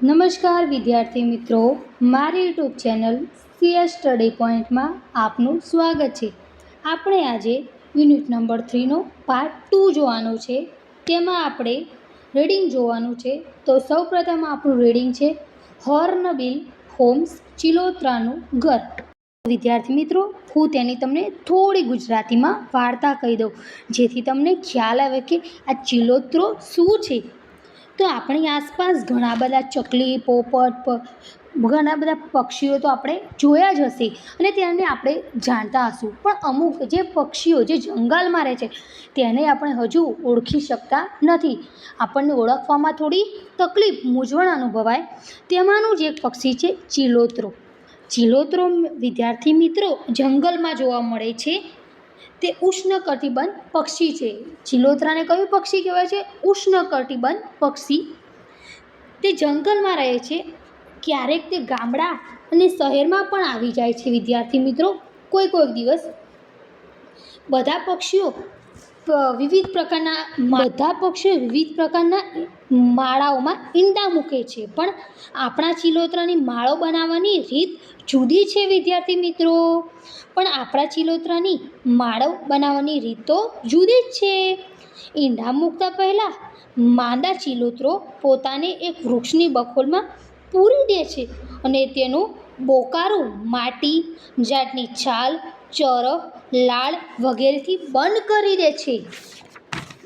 નમસ્કાર વિદ્યાર્થી મિત્રો, મારી યુટ્યુબ ચેનલ CS સ્ટડી પોઈન્ટમાં આપનું સ્વાગત છે। આપણે આજે યુનિટ નંબર 3નો પાર્ટ 2 જોવાનો છે। તેમાં આપણે રીડિંગ જોવાનું છે। તો સૌપ્રથમ આપણું રીડિંગ છે હોર્નબિલ હોમ્સ ચિલોત્રાનું ઘર। વિદ્યાર્થી મિત્રો, હું તેની તમને થોડી ગુજરાતીમાં વાર્તા કહી દઉં, જેથી તમને ખ્યાલ આવે કે આ ચિલોત્રો શું છે। તો આપણી આસપાસ ઘણા બધા ચકલી, પોપટ, ઘણા બધા પક્ષીઓ તો આપણે જોયા જ હશે અને તેને આપણે જાણતા હશું, પણ અમુક જે પક્ષીઓ જે જંગલમાં રહે છે તેને આપણે હજુ ઓળખી શકતા નથી। આપણને ઓળખવામાં થોડી તકલીફ, મૂંઝવણ અનુભવાય। તેમાંનું જ એક પક્ષી છે ચિલોત્રો। ચિલોત્રો વિદ્યાર્થી મિત્રો જંગલમાં જોવા મળે છે। તે ઉષ્ણકટિબંધ પક્ષી છે। ચિલોત્રાને કયું પક્ષી કહેવાય છે? ઉષ્ણકટિબંધ પક્ષી। તે જંગલમાં રહે છે। ક્યારેક તે ગામડા અને શહેરમાં પણ આવી જાય છે વિદ્યાર્થી મિત્રો, કોઈક દિવસ। બધા પક્ષીઓ વિવિધ પ્રકારના માળાઓમાં ઈંડા મૂકે છે, પણ આપણા ચિલોત્રાની માળો બનાવવાની રીત જુદી છે વિદ્યાર્થી મિત્રો। પણ આપણા ચિલોત્રાની માળો બનાવવાની રીત તો જુદી જ છે। ઈંડા મૂકતા પહેલાં માદા ચિલોત્રો પોતાને એક વૃક્ષની બખોલમાં પૂરી દે છે અને તેનું બોકારું માટી, ઝાડની છાલ, ચરખ, લાળ વગેરેથી બંધ કરી દે છે।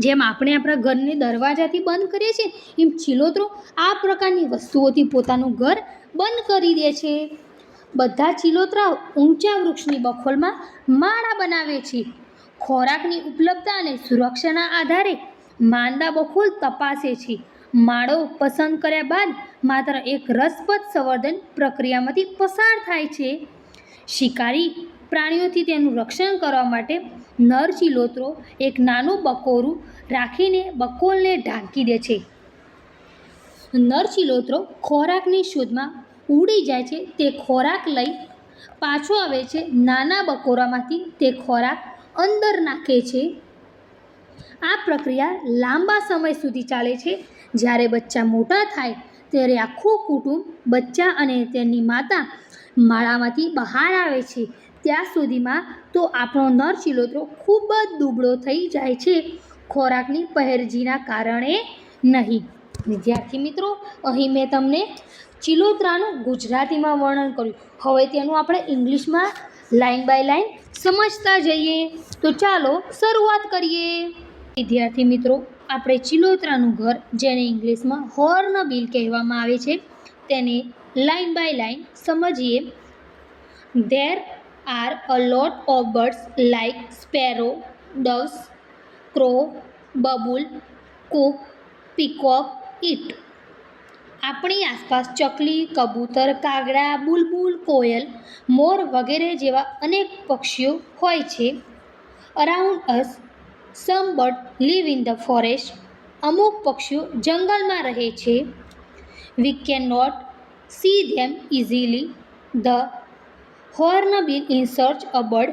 જેમ આપણે આપણા ઘરને દરવાજાથી બંધ કરીએ છીએ, એમ ચિલોત્રો આ પ્રકારની વસ્તુઓથી પોતાનું ઘર બંધ કરી દે છે। બધા ચિલોત્રાઓ ઊંચા વૃક્ષની બખોલમાં માળા બનાવે છે। ખોરાકની ઉપલબ્ધતા અને સુરક્ષાના આધારે માદા બખોલ તપાસે છે। માળો પસંદ કર્યા બાદ માત્ર એક રસપ્રદ સંવર્ધન પ્રક્રિયામાંથી પસાર થાય છે। શિકારી પ્રાણીઓથી તેનું રક્ષણ કરવા માટે નર ચિલોત્રો એક નાનું બકોરું રાખીને બખોલને ઢાંકી દે છે। નર ચિલોત્રો ખોરાકની શોધમાં ઉડી જાય છે। તે ખોરાક લઈ પાછો આવે છે। નાના બકોરામાંથી તે ખોરાક અંદર નાખે છે। આ પ્રક્રિયા લાંબા સમય સુધી ચાલે છે। જ્યારે બચ્ચા મોટા થાય ત્યારે આખું કુટુંબ, બચ્ચા અને તેની માતા માળામાંથી બહાર આવે છે। ત્યાં સુધીમાં તો આપણો નર ચિલોત્રો ખૂબ જ દુબળો થઈ જાય છે, ખોરાકની પહેરજીના કારણે નહીં। વિદ્યાર્થી મિત્રો, અહીં મેં તમને ચિલોત્રાનું ગુજરાતીમાં વર્ણન કર્યું। હવે તેનું આપણે ઇંગ્લિશમાં લાઇન બાય લાઇન સમજતા જઈએ। તો ચાલો શરૂઆત કરીએ। વિદ્યાર્થી મિત્રો, આપણે ચિલોત્રાનું ઘર, જેને ઇંગ્લિશમાં હોર્નબિલ કહેવામાં આવે છે, તેને લાઇન બાય લાઇન સમજીએ। There are a lot of birds like sparrow, doves, crow, bubble, cock, peacock, eat. આપણી આસપાસ ચકલી, કબૂતર, કાગડા, બુલબુલ, કોયલ, મોર વગેરે જેવા અનેક પક્ષીઓ હોય છે। Around us, some birds live in the forest. અમુક પક્ષીઓ જંગલમાં રહે છે। We cannot see them easily. The hornbill in search a bird.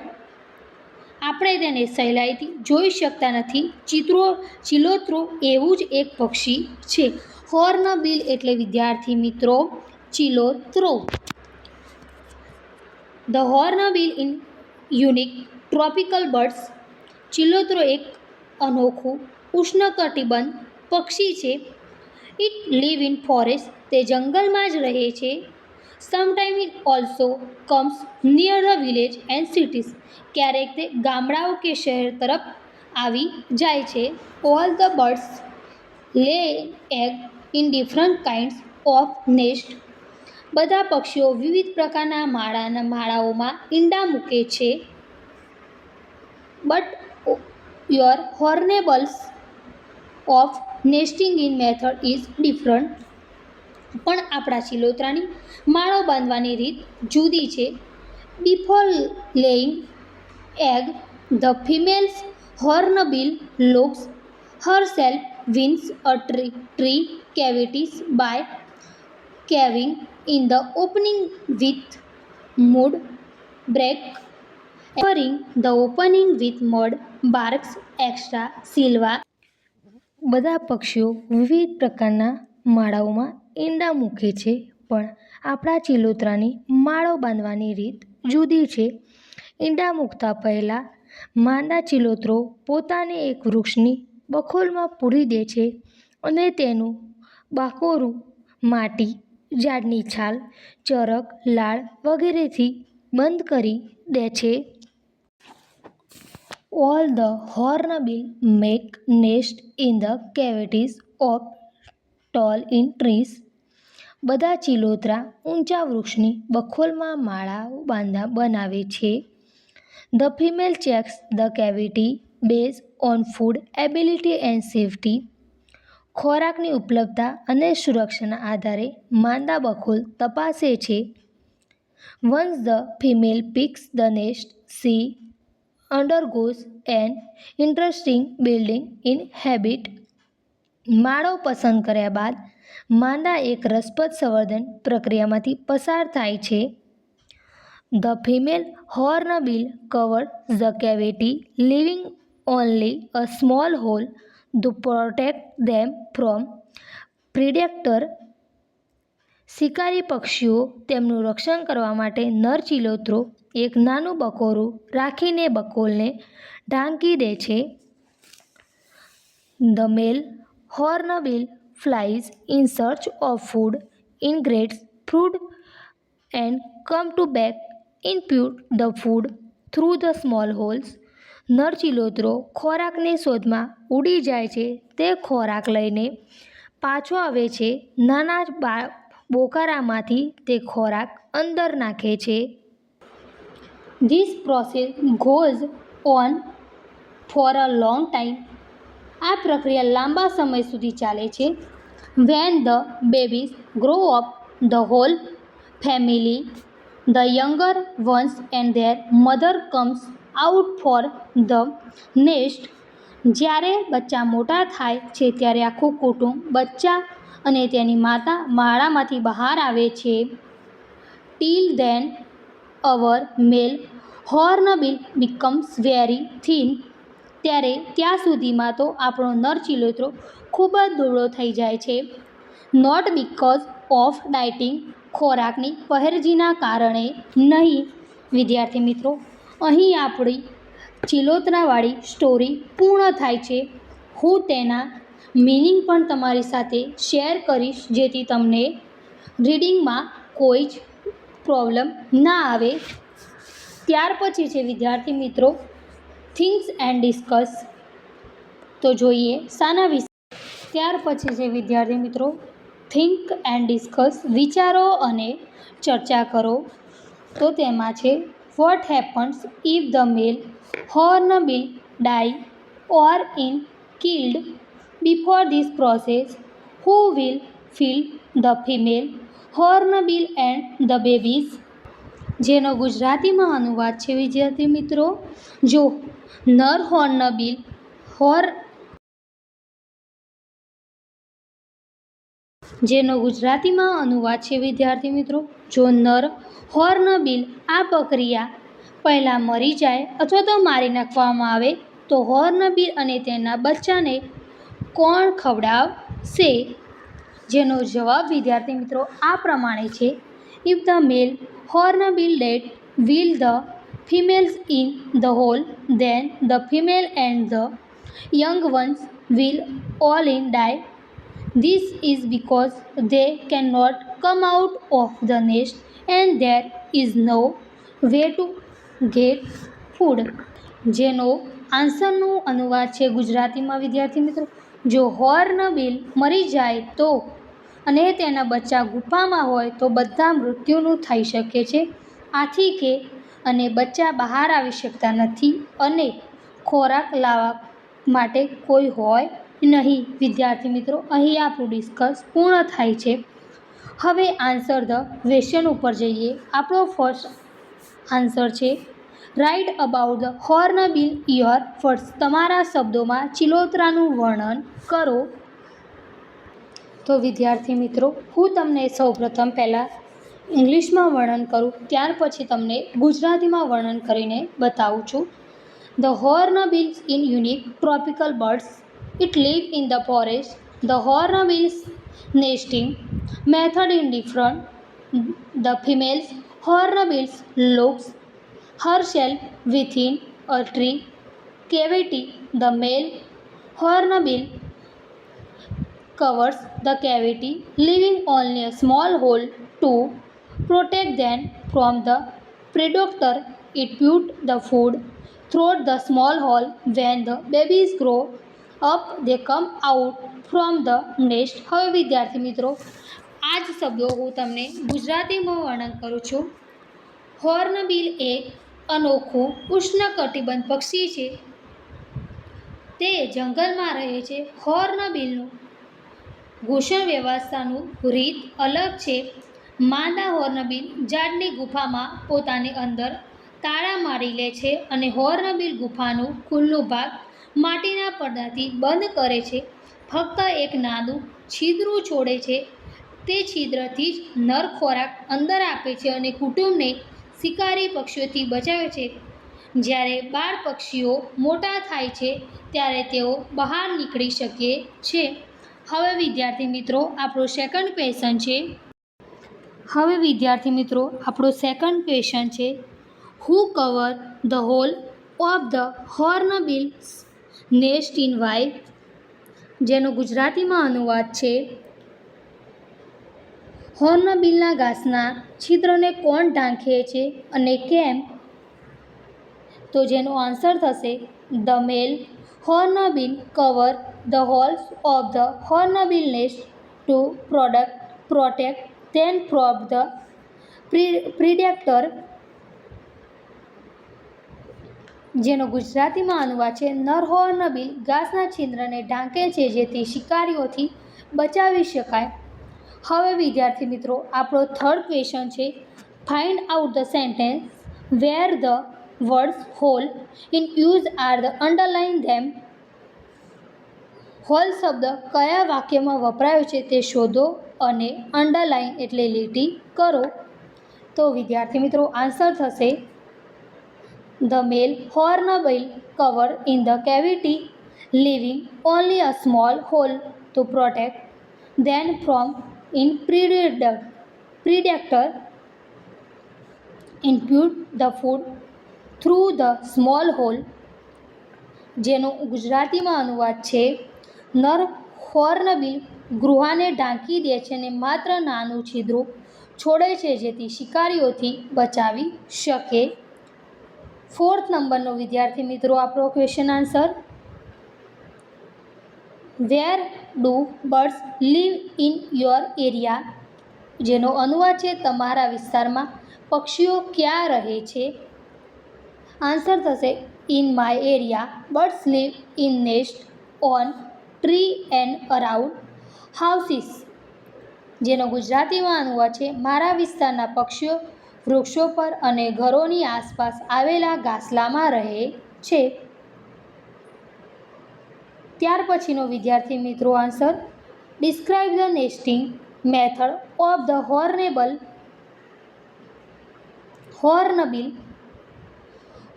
આપણે તેને સહેલાઈથી જોઈ શકતા નથી। ચિલોત્રો એવું જ એક પક્ષી છે। હોર્નબિલ એટલે વિદ્યાર્થી મિત્રો ચિલોત્રો। The hornbill is unique tropical birds. ચિલોત્રો એક અનોખું ઉષ્ણકટિબંધ પક્ષી છે। It live in forest. તે જંગલમાં જ રહે છે। Sometimes it also comes near the village and cities. ક્યારેક તે ગામડાઓ કે શહેર તરફ આવી જાય છે। All the birds lay egg in different kinds of nest. બધા પક્ષીઓ વિવિધ પ્રકારના માળાઓમાં ઈંડા મૂકે છે। But your hornbill's of nesting in method is different. પણ આપણા ચિલોત્રાની માળો બાંધવાની રીત જુદી છે। Before laying egg, the female hornbill locks herself within a tree cavities by caving in the opening with mud, bark, covering the opening with mud, barks, extra silver. બધા પક્ષીઓ વિવિધ પ્રકારના માળાઓમાં ઈંડા મૂકે છે, પણ આપણા ચિલોતરાની માળો બાંધવાની રીત જુદી છે. ઈંડા મૂકતા પહેલાં માંદા ચિલોતરો પોતાને એક વૃક્ષની બખોલમાં પૂરી દે છે અને તેનું બાકોરું માટી, ઝાડની છાલ, ચરક, લાળ વગેરેથી બંધ કરી દે છે. All the hornbill make nest in the cavities of tall trees. બધા ચિલોતરા ઊંચા વૃક્ષની બખોલમાં માળાઓ બનાવે છે. The female checks the cavity based on food ability and safety. ખોરાકની ઉપલબ્ધતા અને સુરક્ષાના આધારે માંદા બખોલ તપાસે છે. Once the female picks the nest, she undergoes an interesting building in habit. માળો પસંદ કર્યા બાદ માંદા એક રસપ્રદ સંવર્ધન પ્રક્રિયામાંથી પસાર થાય છે. The female hornbill covers the cavity, leaving only a small hole to protect them from predator. શિકારી પક્ષીઓ તેમનું રક્ષણ કરવા માટે નર ચિલોતરો એક નાનું બકોરું રાખીને બખોલને ઢાંકી દે છે. The male hornbill flies in search of food, ingets food and comes back input the food through the small holes. નર ચિલોતરો ખોરાકની શોધમાં ઉડી જાય છે. તે ખોરાક લઈને પાછો આવે છે. નાના બોકારામાંથી તે ખોરાક અંદર નાખે છે. This process goes on for a long time. આ પ્રક્રિયા લાંબા સમય સુધી ચાલે છે. When the babies grow up, the whole family, the younger ones and their mother comes out for the nest. જ્યારે બચ્ચા મોટા થાય છે ત્યારે આખું કુટુંબ, બચ્ચા અને તેની માતા માળામાંથી બહાર આવે છે. Till then, our male hornbill becomes very thin. ત્યાં સુધીમાં તો આપણો નર ચિલોતરો ખૂબ જ દુબળો થઈ જાય છે. Not because of dieting, ખોરાકની પरहेજીના કારણે નહીં. વિદ્યાર્થી મિત્રો, અહીં આપણી ચિલોતરાવાળી સ્ટોરી પૂર્ણ થાય છે. હું તેના મિનિંગ પણ તમારી સાથે શેર કરીશ, જેથી તમને રીડિંગમાં કોઈ જ પ્રોબ્લેમ ના આવે. ત્યાર પછી છે વિદ્યાર્થી મિત્રો થિંક્સ એન્ડ ડિસ્કસ. તો જોઈએ શાના વિશે. ત્યાર પછી છે વિદ્યાર્થી મિત્રો થિંક એન્ડ ડિસ્કસ, વિચારો અને ચર્ચા કરો. તો તેમાં છે what happens if the male hornbill die or in killed before this process? Who will feel the female hornbill and the babies? જેનો ગુજરાતીમાં અનુવાદ છે વિદ્યાર્થી મિત્રો, જો નર હોર્નબિલ જેનો ગુજરાતીમાં અનુવાદ છે વિદ્યાર્થી મિત્રો, જો નર હોર્નબિલ આ પ્રક્રિયા પહેલાં મરી જાય અથવા તો મારી નાખવામાં આવે તો હોર્નબિલ અને તેના બચ્ચાને કોણ ખવડાવશે? જેનો જવાબ વિદ્યાર્થી મિત્રો આ પ્રમાણે છે. If the male hornbill dead, will the females in the hole, then the female and the young ones will all die. This is because they cannot come out of the nest and there is no way to get food. જેનો આન્સરનું અનુવાદ છે ગુજરાતીમાં વિદ્યાર્થી મિત્રો, જો hornbill મરી જાય તો અને તેના બચ્ચા ગુફામાં હોય તો બધા મૃત્યુનું થઈ શકે છે. આથી કે અને બચ્ચા બહાર આવી શકતા નથી અને ખોરાક લાવવા માટે કોઈ હોય નહીં. વિદ્યાર્થી મિત્રો, અહીં આપણું ડિસ્કસ પૂર્ણ થાય છે. હવે આન્સર ધ ક્વેશ્ચન ઉપર જઈએ. આપણો ફર્સ્ટ આન્સર છે write about the hornbill your words. તમારા શબ્દોમાં ચિલોતરાનું વર્ણન કરો. તો વિદ્યાર્થી મિત્રો, હું તમને સૌપ્રથમ પહેલાં ઇંગ્લિશમાં વર્ણન કરું, ત્યાર પછી તમને ગુજરાતીમાં વર્ણન કરીને બતાવું છું. The hornbills in unique tropical birds. It live in the forest. The hornbills nesting method in different. The female's hornbills locks herself within a tree cavity. The male hornbill covers the cavity, leaving only a small hole to protect them from the predator. It puts the food through the small hole. When the babies grow up, they come out from the nest. હવે વિદ્યાર્થી મિત્રો, આ જ શબ્દો હું તમને ગુજરાતીમાં વર્ણન કરું છું. હોર્નબિલ એક અનોખું ઉષ્ણકટિબંધ પક્ષી છે. તે જંગલમાં રહે છે. હોર્નબિલનું ઘૂસણ વ્યવસ્થાનું રીત અલગ છે. માદા હોર્નબિલ ઝાડની ગુફામાં પોતાની અંદર તાળા મારી લે છે અને હોર્નબિલ ગુફાનું ખુલ્લું ભાગ માટીના પડદાથી બંધ કરે છે. ફક્ત એક નાનું છિદ્રું છોડે છે. તે છિદ્રથી જ નર ખોરાક અંદર આપે છે અને કુટુંબને શિકારી પક્ષીઓથી બચાવે છે. જ્યારે બાળ પક્ષીઓ મોટા થાય છે ત્યારે તેઓ બહાર નીકળી શકે છે. હવે વિદ્યાર્થી મિત્રો, આપણો સેકન્ડ ક્વેશ્ચન છે. Who cover the hole of the hornbills nest in why? જેનો ગુજરાતીમાં અનુવાદ છે, હોર્નબિલના ઘાસના છિદ્રને કોણ ઢાંકે છે અને કેમ? તો જેનો આન્સર થશે the male hornbill cover the holes of the hornbill nest to protect them from the predator. જેનો ગુજરાતીમાં અનુવાદ છે, નર હોર્નબિલ ઘાસના છિદ્રને ઢાંકે છે જેથી શિકારીઓથી બચાવી શકાય. હવે વિદ્યાર્થી મિત્રો, આપણો થર્ડ ક્વેશ્ચન છે. Find out the sentence where the words whole in use are the underline them. Whole શબ્દ કયા વાક્યમાં વપરાયો છે તે શોધો અને અંડરલાઇન એટલે લીટી કરો. તો વિદ્યાર્થી મિત્રો, આન્સર થશે the male hornbill cover in the cavity, leaving only a small hole to protect them from predator. Input the food through the small hole. જેનો ગુજરાતીમાં અનુવાદ છે, નર હોર્નબિલ ગૃહાને ઢાંકી દે છે અને માત્ર નાનું છિદ્રું છોડે છે જેથી શિકારીઓથી બચાવી શકે. ફોર્થ નંબરનો વિદ્યાર્થી મિત્રો આપણો question answer. Where do birds live in your area? જેનો અનુવાદ છે, તમારા વિસ્તારમાં પક્ષીઓ ક્યાં રહે છે? આન્સર થશે in my area birds live in nest on tree and around houses. જેનો ગુજરાતીમાં અનુવાદ છે, મારા વિસ્તારના પક્ષીઓ વૃક્ષો પર અને ઘરોની આસપાસ આવેલા ઘાસલામાં રહે છે. ત્યાર પછીનો વિદ્યાર્થી મિત્રો answer. Describe the nesting method of the hornbill.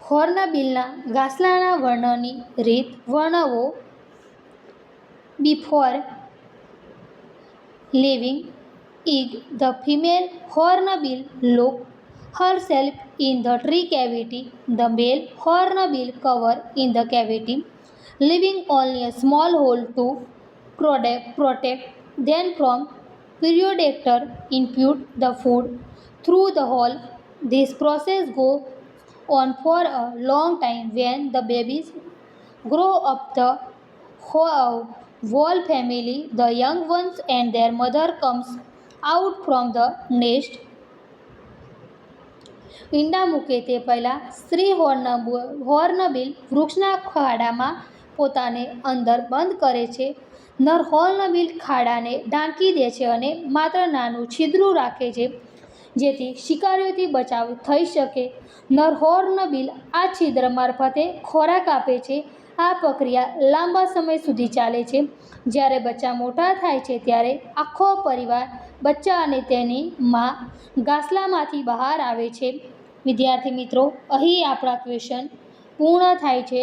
હોર્નબિલના ઘાસલાના વર્ણનની રીત વર્ણવો. Before laying egg, the female hornbill lock herself in the tree cavity. The male hornbill cover in the cavity, leaving only a small hole to protect them from predator. Input the food through the hole. This process goes on for a long time. When the babies grow up, the whole family, the young ones and their mother comes out from the nest. ઈંડા મૂકે તે પહેલાં સ્ત્રી hornbill વૃક્ષના ખાડામાં પોતાને અંદર બંધ કરે છે. નર હોર્નબિલ ખાડાને ઢાંકી દે છે અને માત્ર નાનું છિદ્રું રાખે છે જેથી શિકારીઓથી બચાવ થઈ શકે. નર હોર્નબિલ આ છિદ્ર મારફતે ખોરાક આપે છે. આ પ્રક્રિયા લાંબા સમય સુધી ચાલે છે. જ્યારે બચ્ચા મોટા થાય છે ત્યારે આખો પરિવાર બચ્ચા અને તેની માં ઘાસલામાંથી બહાર આવે છે. વિદ્યાર્થી મિત્રો, અહીં આપણા ક્વેશ્ચન પૂર્ણ થાય છે.